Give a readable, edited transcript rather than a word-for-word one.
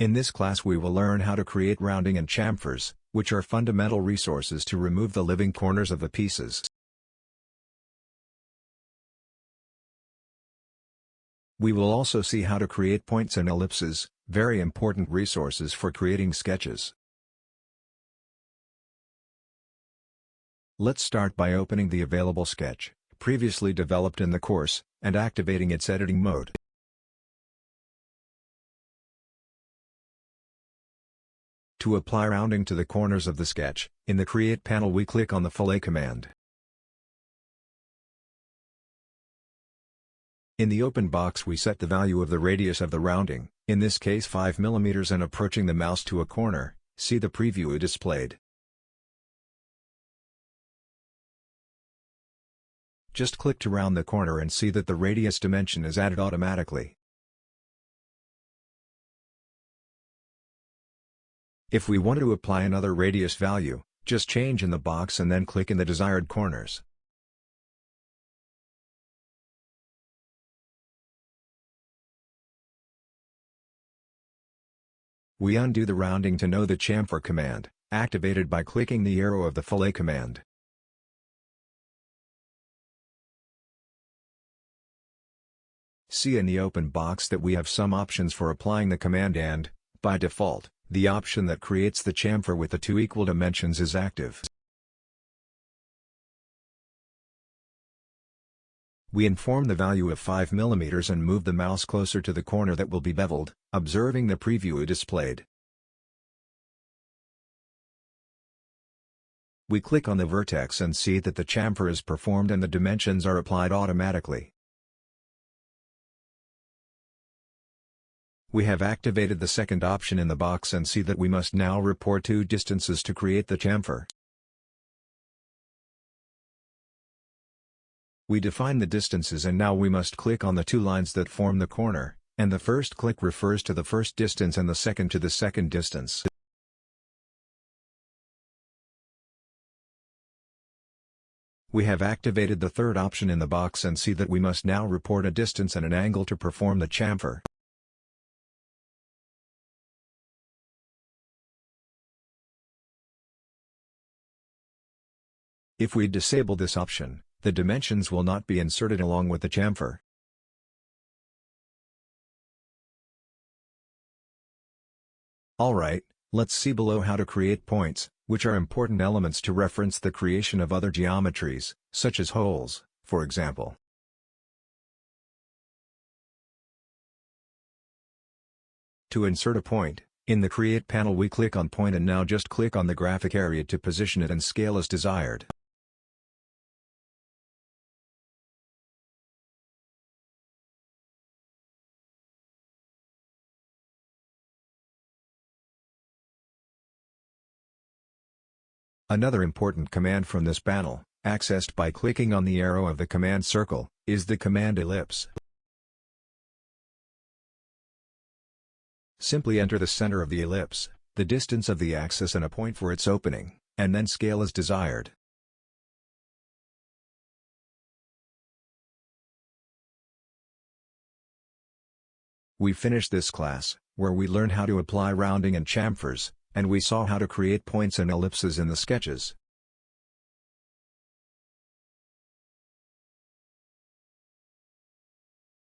In this class we will learn how to create rounding and chamfers, which are fundamental resources to remove the living corners of the pieces. We will also see how to create points and ellipses, very important resources for creating sketches. Let's start by opening the available sketch, previously developed in the course, and activating its editing mode. To apply rounding to the corners of the sketch, in the Create panel we click on the Fillet command. In the open box we set the value of the radius of the rounding, in this case 5 mm, and approaching the mouse to a corner, see the preview displayed. Just click to round the corner and see that the radius dimension is added automatically. If we want to apply another radius value, just change in the box and then click in the desired corners. We undo the rounding to know the chamfer command, activated by clicking the arrow of the Fillet command. See in the open box that we have some options for applying the command and, by default, the option that creates the chamfer with the two equal dimensions is active. We inform the value of 5 mm and move the mouse closer to the corner that will be beveled, observing the preview displayed. We click on the vertex and see that the chamfer is performed and the dimensions are applied automatically. We have activated the second option in the box and see that we must now report two distances to create the chamfer. We define the distances and now we must click on the two lines that form the corner, and the first click refers to the first distance and the second to the second distance. We have activated the third option in the box and see that we must now report a distance and an angle to perform the chamfer. If we disable this option, the dimensions will not be inserted along with the chamfer. Alright, let's see below how to create points, which are important elements to reference the creation of other geometries, such as holes, for example. To insert a point, in the Create panel we click on Point and now just click on the graphic area to position it and scale as desired. Another important command from this panel, accessed by clicking on the arrow of the command circle, is the command ellipse. Simply enter the center of the ellipse, the distance of the axis and a point for its opening, and then scale as desired. We finished this class, where we learned how to apply rounding and chamfers, and we saw how to create points and ellipses in the sketches.